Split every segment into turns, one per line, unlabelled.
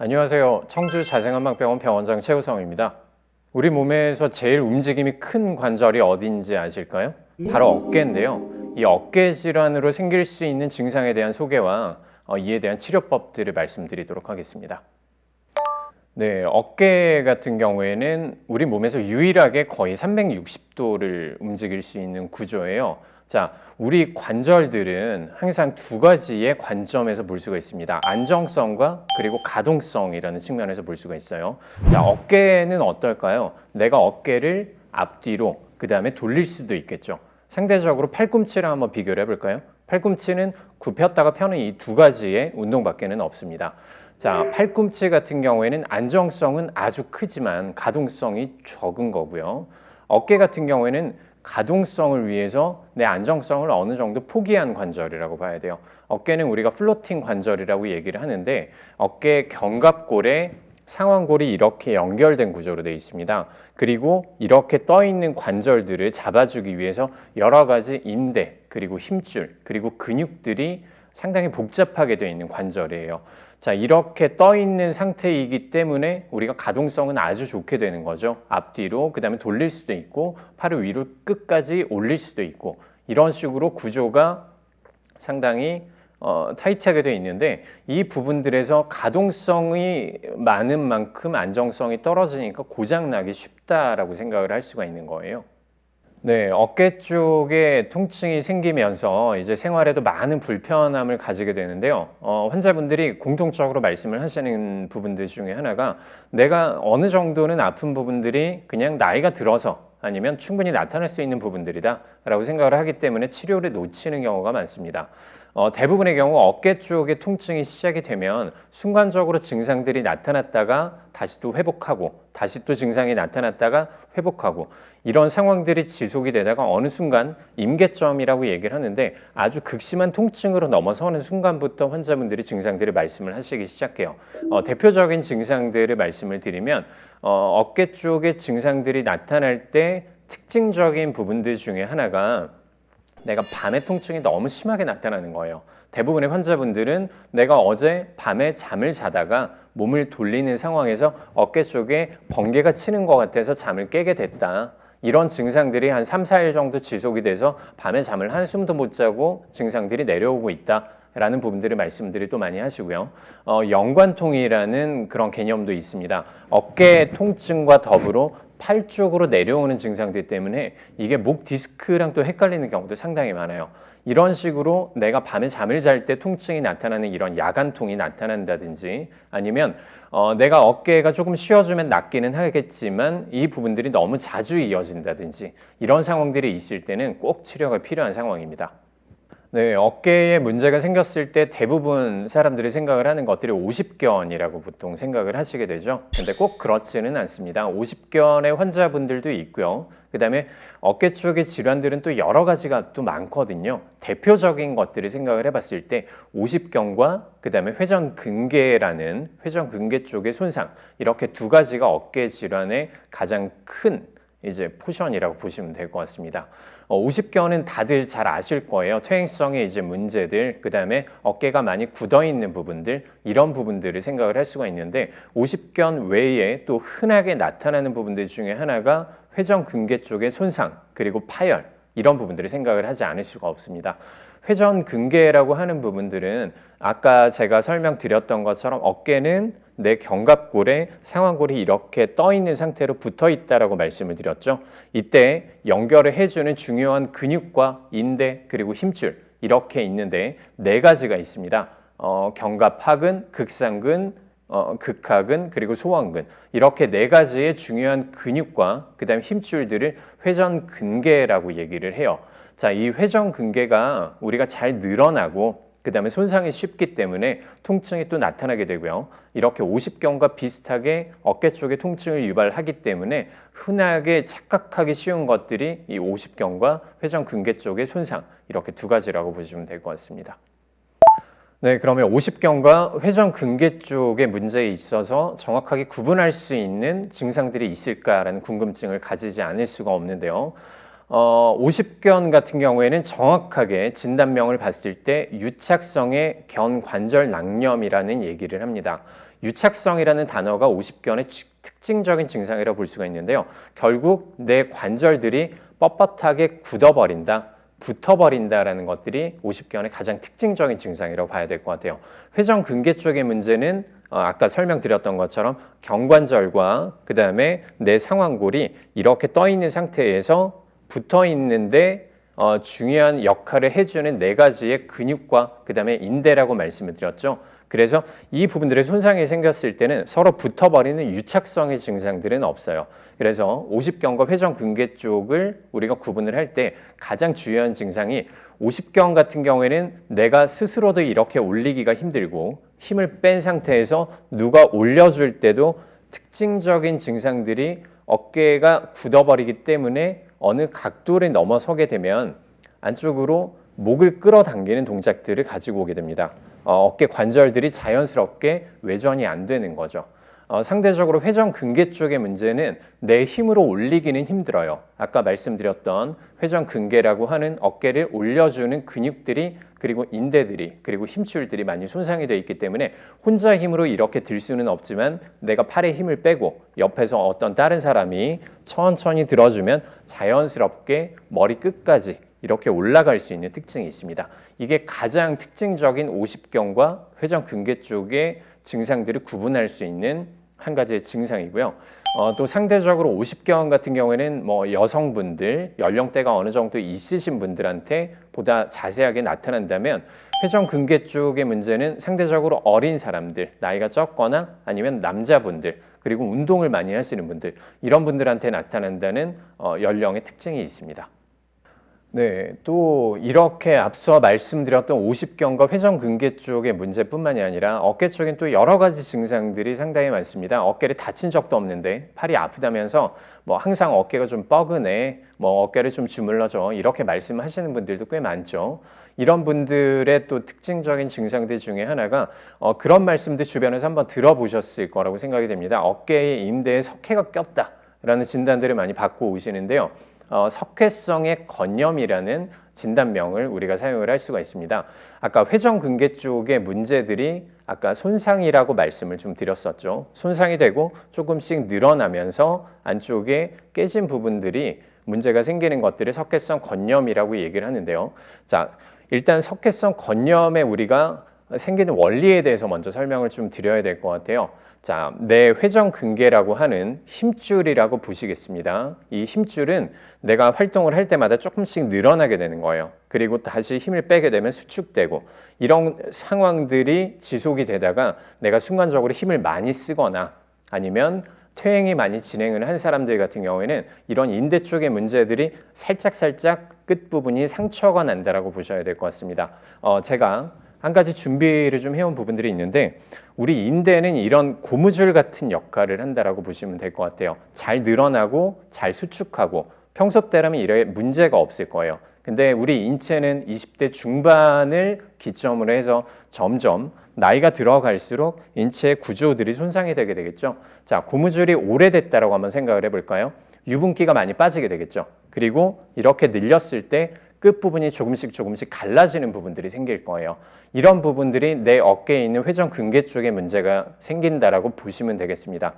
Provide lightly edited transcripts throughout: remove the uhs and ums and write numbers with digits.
안녕하세요. 청주 자생한방병원 병원장 최우성입니다. 우리 몸에서 제일 움직임이 큰 관절이 어딘지 아실까요? 바로 어깨인데요. 이 어깨 질환으로 생길 수 있는 증상에 대한 소개와 이에 대한 치료법들을 말씀드리도록 하겠습니다. 네, 어깨 같은 경우에는 우리 몸에서 유일하게 거의 360도를 움직일 수 있는 구조예요. 자, 우리 관절들은 항상 두 가지의 관점에서 볼 수가 있습니다. 안정성과 그리고 가동성이라는 측면에서 볼 수가 있어요. 자, 어깨는 어떨까요? 내가 어깨를 앞뒤로 그 다음에 돌릴 수도 있겠죠. 상대적으로 팔꿈치랑 한번 비교를 해볼까요? 팔꿈치는 굽혔다가 펴는 이 두 가지의 운동밖에는 없습니다. 자, 팔꿈치 같은 경우에는 안정성은 아주 크지만 가동성이 적은 거고요. 어깨 같은 경우에는 가동성을 위해서 내 안정성을 어느 정도 포기한 관절이라고 봐야 돼요. 어깨는 우리가 플로팅 관절이라고 얘기를 하는데 어깨 견갑골에 상완골이 이렇게 연결된 구조로 되어 있습니다. 그리고 이렇게 떠 있는 관절들을 잡아주기 위해서 여러 가지 인대, 그리고 힘줄, 그리고 근육들이 상당히 복잡하게 되어 있는 관절이에요. 자, 이렇게 떠 있는 상태이기 때문에 우리가 가동성은 아주 좋게 되는 거죠. 앞뒤로, 그 다음에 돌릴 수도 있고, 팔을 위로 끝까지 올릴 수도 있고, 이런 식으로 구조가 상당히 타이트하게 되어 있는데, 이 부분들에서 가동성이 많은 만큼 안정성이 떨어지니까 고장나기 쉽다라고 생각을 할 수가 있는 거예요. 네, 어깨 쪽에 통증이 생기면서 이제 생활에도 많은 불편함을 가지게 되는데요. 환자분들이 공통적으로 말씀을 하시는 부분들 중에 하나가 내가 어느 정도는 아픈 부분들이 그냥 나이가 들어서 아니면 충분히 나타날 수 있는 부분들이다 라고 생각을 하기 때문에 치료를 놓치는 경우가 많습니다. 대부분의 경우 어깨 쪽에 통증이 시작이 되면 순간적으로 증상들이 나타났다가 다시 또 회복하고 다시 또 증상이 나타났다가 회복하고 이런 상황들이 지속이 되다가 어느 순간 임계점이라고 얘기를 하는데 아주 극심한 통증으로 넘어서는 순간부터 환자분들이 증상들을 말씀을 하시기 시작해요. 대표적인 증상들을 말씀을 드리면 어깨 쪽에 증상들이 나타날 때 특징적인 부분들 중에 하나가 내가 밤에 통증이 너무 심하게 나타나는 거예요. 대부분의 환자분들은 내가 어제 밤에 잠을 자다가 몸을 돌리는 상황에서 어깨 쪽에 번개가 치는 것 같아서 잠을 깨게 됐다. 이런 증상들이 한 3, 4일 정도 지속이 돼서 밤에 잠을 한숨도 못 자고 증상들이 내려오고 있다. 라는 부분들을 말씀들이 또 많이 하시고요. 연관통이라는 그런 개념도 있습니다. 어깨 통증과 더불어 팔 쪽으로 내려오는 증상들 때문에 이게 목 디스크랑 또 헷갈리는 경우도 상당히 많아요. 이런 식으로 내가 밤에 잠을 잘 때 통증이 나타나는 이런 야간통이 나타난다든지 아니면 내가 어깨가 조금 쉬어주면 낫기는 하겠지만 이 부분들이 너무 자주 이어진다든지 이런 상황들이 있을 때는 꼭 치료가 필요한 상황입니다. 네, 어깨에 문제가 생겼을 때 대부분 사람들이 생각을 하는 것들이 오십견이라고 보통 생각을 하시게 되죠. 근데 꼭 그렇지는 않습니다. 오십견의 환자분들도 있고요. 그 다음에 어깨 쪽의 질환들은 또 여러 가지가 또 많거든요. 대표적인 것들을 생각을 해봤을 때 오십견과 그 다음에 회전근개라는 회전근개 쪽의 손상 이렇게 두 가지가 어깨 질환의 가장 큰 이제 포션이라고 보시면 될 것 같습니다. 오십견은 다들 잘 아실 거예요. 퇴행성의 이제 문제들, 그 다음에 어깨가 많이 굳어 있는 부분들, 이런 부분들을 생각을 할 수가 있는데 오십견 외에 또 흔하게 나타나는 부분들 중에 하나가 회전근개 쪽의 손상, 그리고 파열, 이런 부분들을 생각을 하지 않을 수가 없습니다. 회전근개라고 하는 부분들은 아까 제가 설명드렸던 것처럼 어깨는 내 견갑골에 상완골이 이렇게 떠 있는 상태로 붙어 있다라고 말씀을 드렸죠. 이때 연결을 해주는 중요한 근육과 인대 그리고 힘줄 이렇게 있는데 네 가지가 있습니다. 견갑하근, 극상근, 극하근 그리고 소완근 이렇게 네 가지의 중요한 근육과 그 다음에 힘줄들을 회전근개라고 얘기를 해요. 자, 이 회전근개가 우리가 잘 늘어나고 그 다음에 손상이 쉽기 때문에 통증이 또 나타나게 되고요. 이렇게 오십견과 비슷하게 어깨 쪽에 통증을 유발하기 때문에 흔하게 착각하기 쉬운 것들이 이 오십견과 회전근개 쪽의 손상 이렇게 두 가지라고 보시면 될 것 같습니다. 네, 그러면 오십견과 회전근개 쪽의 문제에 있어서 정확하게 구분할 수 있는 증상들이 있을까라는 궁금증을 가지지 않을 수가 없는데요. 오십견 같은 경우에는 정확하게 진단명을 봤을 때 유착성의 견관절 낭염이라는 얘기를 합니다. 유착성이라는 단어가 오십견의 특징적인 증상이라고 볼 수가 있는데요. 결국 내 관절들이 뻣뻣하게 굳어버린다, 붙어버린다라는 것들이 오십견의 가장 특징적인 증상이라고 봐야 될 것 같아요. 회전근개 쪽의 문제는 아까 설명드렸던 것처럼 경관절과 그 다음에 내 상완골이 이렇게 떠 있는 상태에서 붙어 있는데 중요한 역할을 해주는 네 가지의 근육과 그 다음에 인대라고 말씀을 드렸죠. 그래서 이 부분들의 손상이 생겼을 때는 서로 붙어버리는 유착성의 증상들은 없어요. 그래서 오십견과 회전근개 쪽을 우리가 구분을 할 때 가장 중요한 증상이 오십견 같은 경우에는 내가 스스로도 이렇게 올리기가 힘들고 힘을 뺀 상태에서 누가 올려줄 때도 특징적인 증상들이 어깨가 굳어버리기 때문에 어느 각도를 넘어서게 되면 안쪽으로 목을 끌어당기는 동작들을 가지고 오게 됩니다. 어깨 관절들이 자연스럽게 외전이 안 되는 거죠. 상대적으로 회전근개 쪽의 문제는 내 힘으로 올리기는 힘들어요. 아까 말씀드렸던 회전근개라고 하는 어깨를 올려주는 근육들이 그리고 인대들이 그리고 힘줄들이 많이 손상이 되어 있기 때문에 혼자 힘으로 이렇게 들 수는 없지만 내가 팔에 힘을 빼고 옆에서 어떤 다른 사람이 천천히 들어주면 자연스럽게 머리 끝까지 이렇게 올라갈 수 있는 특징이 있습니다. 이게 가장 특징적인 오십견과 회전근개 쪽의 증상들을 구분할 수 있는 한 가지의 증상이고요. 또 상대적으로 오십견 같은 경우에는 뭐 여성분들, 연령대가 어느 정도 있으신 분들한테 보다 자세하게 나타난다면 회전근개 쪽의 문제는 상대적으로 어린 사람들, 나이가 적거나 아니면 남자분들, 그리고 운동을 많이 하시는 분들, 이런 분들한테 나타난다는 연령의 특징이 있습니다. 네, 또 이렇게 앞서 말씀드렸던 오십견과 회전근개 쪽의 문제뿐만이 아니라 어깨 쪽엔 또 여러 가지 증상들이 상당히 많습니다. 어깨를 다친 적도 없는데 팔이 아프다면서 뭐 항상 어깨가 좀 뻐근해, 뭐 어깨를 좀 주물러줘 이렇게 말씀하시는 분들도 꽤 많죠. 이런 분들의 또 특징적인 증상들 중에 하나가 그런 말씀들 주변에서 한번 들어보셨을 거라고 생각이 됩니다. 어깨에 인대에 석회가 꼈다라는 진단들을 많이 받고 오시는데요. 석회성의 건염이라는 진단명을 우리가 사용을 할 수가 있습니다. 아까 회전근개 쪽의 문제들이 아까 손상이라고 말씀을 좀 드렸었죠. 손상이 되고 조금씩 늘어나면서 안쪽에 깨진 부분들이 문제가 생기는 것들을 석회성 건염이라고 얘기를 하는데요. 자, 일단 석회성 건염에 우리가 생기는 원리에 대해서 먼저 설명을 좀 드려야 될 것 같아요. 자, 내 회전근개라고 하는 힘줄이라고 보시겠습니다. 이 힘줄은 내가 활동을 할 때마다 조금씩 늘어나게 되는 거예요. 그리고 다시 힘을 빼게 되면 수축되고 이런 상황들이 지속이 되다가 내가 순간적으로 힘을 많이 쓰거나 아니면 퇴행이 많이 진행을 한 사람들 같은 경우에는 이런 인대 쪽의 문제들이 살짝 끝부분이 상처가 난다라고 보셔야 될 것 같습니다. 제가 한 가지 준비를 좀 해온 부분들이 있는데 우리 인대는 이런 고무줄 같은 역할을 한다라고 보시면 될 것 같아요. 잘 늘어나고 잘 수축하고 평소 때라면 이래 문제가 없을 거예요. 근데 우리 인체는 20대 중반을 기점으로 해서 점점 나이가 들어갈수록 인체의 구조들이 손상이 되게 되겠죠. 자, 고무줄이 오래됐다라고 한번 생각을 해볼까요? 유분기가 많이 빠지게 되겠죠. 그리고 이렇게 늘렸을 때 끝부분이 조금씩 갈라지는 부분들이 생길 거예요. 이런 부분들이 내 어깨에 있는 회전근개 쪽에 문제가 생긴다라고 보시면 되겠습니다.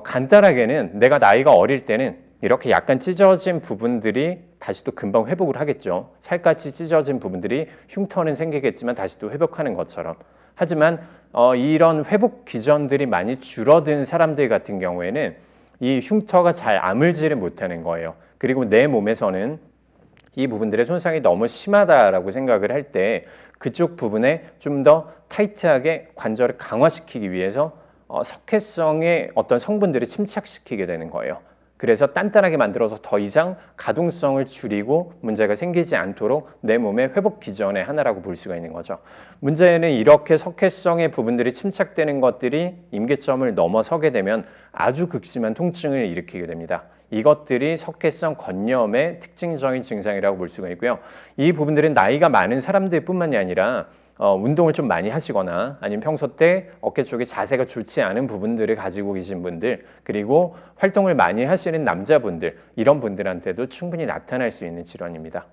간단하게는 내가 나이가 어릴 때는 이렇게 약간 찢어진 부분들이 다시 또 금방 회복을 하겠죠. 살같이 찢어진 부분들이 흉터는 생기겠지만 다시 또 회복하는 것처럼. 하지만 이런 회복 기전들이 많이 줄어든 사람들 같은 경우에는 이 흉터가 잘 아물지를 못하는 거예요. 그리고 내 몸에서는 이 부분들의 손상이 너무 심하다라고 생각을 할 때 그쪽 부분에 좀 더 타이트하게 관절을 강화시키기 위해서 석회성의 어떤 성분들을 침착시키게 되는 거예요. 그래서 단단하게 만들어서 더 이상 가동성을 줄이고 문제가 생기지 않도록 내 몸의 회복 기전의 하나라고 볼 수가 있는 거죠. 문제는 이렇게 석회성의 부분들이 침착되는 것들이 임계점을 넘어서게 되면 아주 극심한 통증을 일으키게 됩니다. 이것들이 석회성 건염의 특징적인 증상이라고 볼 수가 있고요. 이 부분들은 나이가 많은 사람들뿐만이 아니라 운동을 좀 많이 하시거나 아니면 평소 때 어깨 쪽에 자세가 좋지 않은 부분들을 가지고 계신 분들 그리고 활동을 많이 하시는 남자분들 이런 분들한테도 충분히 나타날 수 있는 질환입니다.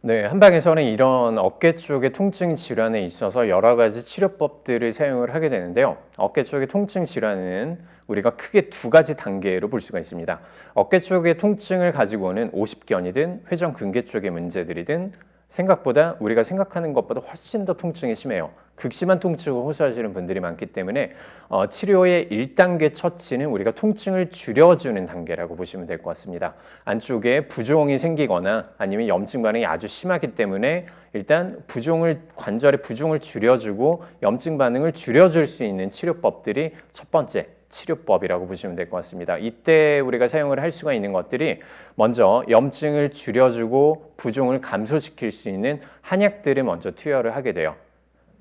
네, 한방에서는 이런 어깨 쪽의 통증 질환에 있어서 여러 가지 치료법들을 사용을 하게 되는데요. 어깨 쪽의 통증 질환은 우리가 크게 두 가지 단계로 볼 수가 있습니다. 어깨 쪽의 통증을 가지고는 오십견이든 회전근개 쪽의 문제들이든 생각보다 우리가 생각하는 것보다 훨씬 더 통증이 심해요. 극심한 통증을 호소하시는 분들이 많기 때문에 치료의 1단계 처치는 우리가 통증을 줄여주는 단계라고 보시면 될 것 같습니다. 안쪽에 부종이 생기거나 아니면 염증 반응이 아주 심하기 때문에 일단 관절의 부종을 줄여주고 염증 반응을 줄여줄 수 있는 치료법들이 첫 번째 치료법이라고 보시면 될 것 같습니다. 이때 우리가 사용을 할 수가 있는 것들이 먼저 염증을 줄여주고 부종을 감소시킬 수 있는 한약들을 먼저 투여를 하게 돼요.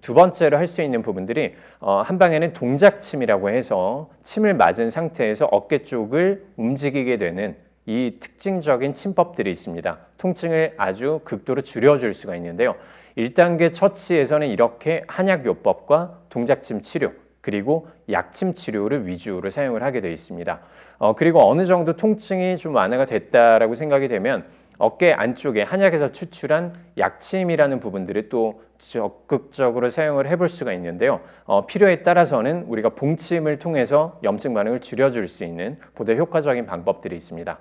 두 번째로 할 수 있는 부분들이 한방에는 동작침이라고 해서 침을 맞은 상태에서 어깨 쪽을 움직이게 되는 이 특징적인 침법들이 있습니다. 통증을 아주 극도로 줄여줄 수가 있는데요. 1단계 처치에서는 이렇게 한약요법과 동작침 치료 그리고 약침 치료를 위주로 사용을 하게 되어 있습니다. 그리고 어느 정도 통증이 좀 완화가 됐다라고 생각이 되면 어깨 안쪽에 한약에서 추출한 약침이라는 부분들을 또 적극적으로 사용을 해볼 수가 있는데요. 필요에 따라서는 우리가 봉침을 통해서 염증 반응을 줄여줄 수 있는 보다 효과적인 방법들이 있습니다.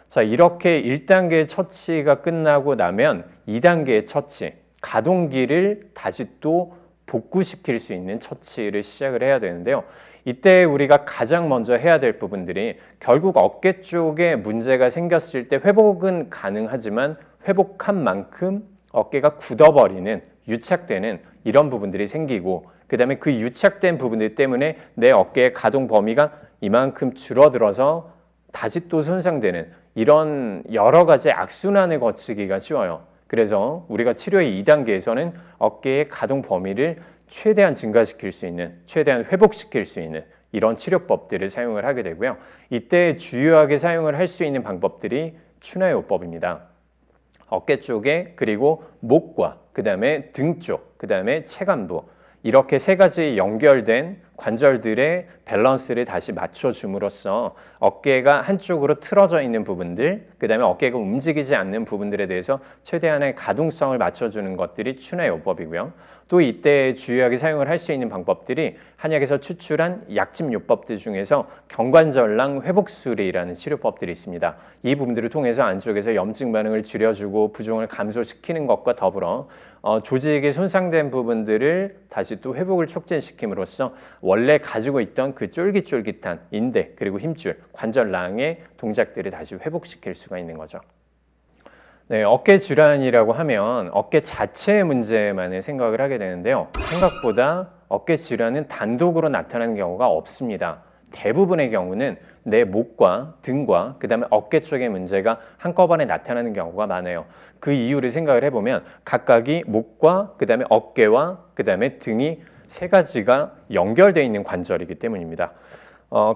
자, 이렇게 1단계 처치가 끝나고 나면 2단계의 처치, 가동기를 다시 또 복구시킬 수 있는 처치를 시작을 해야 되는데요. 이때 우리가 가장 먼저 해야 될 부분들이 결국 어깨 쪽에 문제가 생겼을 때 회복은 가능하지만 회복한 만큼 어깨가 굳어버리는, 유착되는 이런 부분들이 생기고 그 다음에 그 유착된 부분들 때문에 내 어깨의 가동 범위가 이만큼 줄어들어서 다시 또 손상되는 이런 여러 가지 악순환을 거치기가 쉬워요. 그래서 우리가 치료의 2단계에서는 어깨의 가동 범위를 최대한 증가시킬 수 있는, 최대한 회복시킬 수 있는 이런 치료법들을 사용을 하게 되고요. 이때 주요하게 사용을 할 수 있는 방법들이 추나요법입니다. 어깨 쪽에 그리고 목과 그 다음에 등 쪽, 그 다음에 체간부 이렇게 세 가지 연결된 관절들의 밸런스를 다시 맞춰줌으로써 어깨가 한쪽으로 틀어져 있는 부분들, 그 다음에 어깨가 움직이지 않는 부분들에 대해서 최대한의 가동성을 맞춰주는 것들이 추나요법이고요. 또 이때 주요하게 사용을 할 수 있는 방법들이 한약에서 추출한 약침요법들 중에서 경관절랑 회복술이라는 치료법들이 있습니다. 이 부분들을 통해서 안쪽에서 염증 반응을 줄여주고 부종을 감소시키는 것과 더불어 조직이 손상된 부분들을 다시 또 회복을 촉진시킴으로써 원래 가지고 있던 그 쫄깃쫄깃한 인대 그리고 힘줄, 관절랑의 동작들을 다시 회복시킬 수가 있는 거죠. 네, 어깨 질환이라고 하면 어깨 자체의 문제만을 생각을 하게 되는데요. 생각보다 어깨 질환은 단독으로 나타나는 경우가 없습니다. 대부분의 경우는 내 목과 등과 그 다음에 어깨 쪽의 문제가 한꺼번에 나타나는 경우가 많아요. 그 이유를 생각을 해보면 각각이 목과 그 다음에 어깨와 그 다음에 등이 세 가지가 연결되어 있는 관절이기 때문입니다.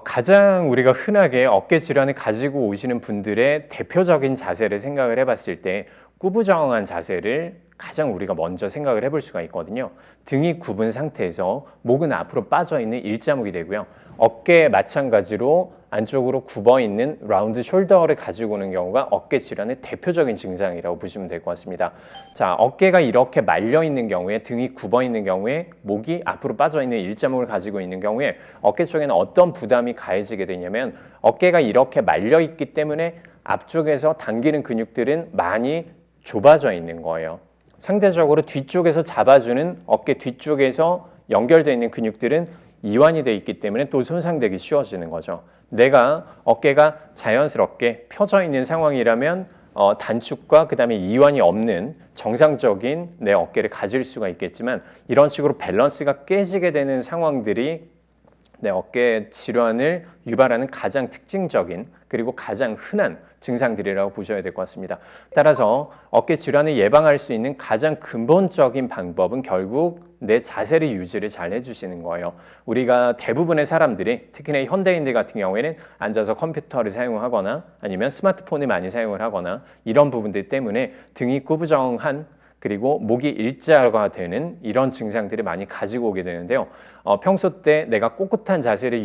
가장 우리가 흔하게 어깨 질환을 가지고 오시는 분들의 대표적인 자세를 생각을 해봤을 때 꾸부정한 자세를 가장 우리가 먼저 생각을 해볼 수가 있거든요. 등이 굽은 상태에서 목은 앞으로 빠져있는 일자목이 되고요. 어깨 마찬가지로 안쪽으로 굽어있는 라운드 숄더를 가지고 오는 경우가 어깨 질환의 대표적인 증상이라고 보시면 될 것 같습니다. 자, 어깨가 이렇게 말려있는 경우에 등이 굽어있는 경우에 목이 앞으로 빠져있는 일자목을 가지고 있는 경우에 어깨 쪽에는 어떤 부담이 가해지게 되냐면 어깨가 이렇게 말려있기 때문에 앞쪽에서 당기는 근육들은 많이 좁아져 있는 거예요. 상대적으로 뒤쪽에서 잡아주는 어깨 뒤쪽에서 연결되어 있는 근육들은 이완이 되어 있기 때문에 또 손상되기 쉬워지는 거죠. 내가 어깨가 자연스럽게 펴져 있는 상황이라면 단축과 그 다음에 이완이 없는 정상적인 내 어깨를 가질 수가 있겠지만 이런 식으로 밸런스가 깨지게 되는 상황들이 내 어깨 질환을 유발하는 가장 특징적인 그리고 가장 흔한 증상들이라고 보셔야 될 것 같습니다. 따라서 어깨 질환을 예방할 수 있는 가장 근본적인 방법은 결국 내 자세를 유지를 잘 해주시는 거예요. 우리가 대부분의 사람들이 특히나 현대인들 같은 경우에는 앉아서 컴퓨터를 사용하거나 아니면 스마트폰을 많이 사용을 하거나 이런 부분들 때문에 등이 구부정한 그리고 목이 일자가 되는 이런 증상들을 많이 가지고 오게 되는데요. 평소 때 내가 꼿꼿한 자세를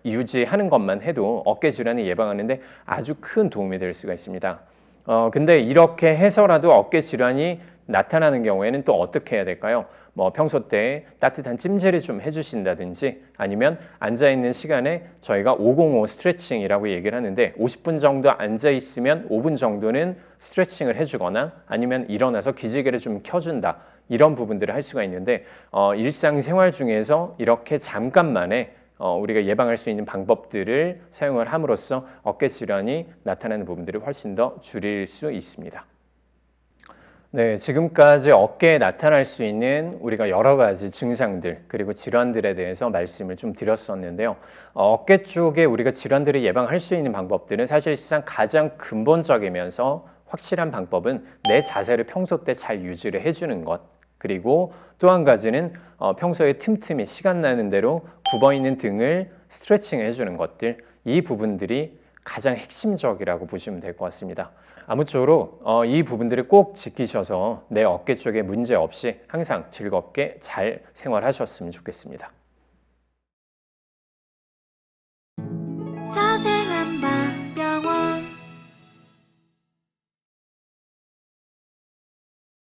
유지하는 것만 해도 어깨 질환을 예방하는데 아주 큰 도움이 될 수가 있습니다. 근데 이렇게 해서라도 어깨 질환이 나타나는 경우에는 또 어떻게 해야 될까요? 뭐 평소 때 따뜻한 찜질을 좀 해주신다든지 아니면 앉아있는 시간에 저희가 505 스트레칭이라고 얘기를 하는데 50분 정도 앉아있으면 5분 정도는 스트레칭을 해주거나 아니면 일어나서 기지개를 좀 켜준다. 이런 부분들을 할 수가 있는데 일상생활 중에서 이렇게 잠깐만에 우리가 예방할 수 있는 방법들을 사용을 함으로써 어깨 질환이 나타나는 부분들을 훨씬 더 줄일 수 있습니다. 네, 지금까지 어깨에 나타날 수 있는 우리가 여러 가지 증상들 그리고 질환들에 대해서 말씀을 좀 드렸었는데요. 어깨 쪽에 우리가 질환들을 예방할 수 있는 방법들은 사실상 가장 근본적이면서 확실한 방법은 내 자세를 평소 때 잘 유지를 해주는 것. 그리고 또 한 가지는 평소에 틈틈이 시간 나는 대로 굽어있는 등을 스트레칭 해주는 것들. 이 부분들이 가장 핵심적이라고 보시면 될 것 같습니다. 아무쪼록 이 부분들을 꼭 지키셔서 내 어깨 쪽에 문제 없이 항상 즐겁게 잘 생활하셨으면 좋겠습니다.
자세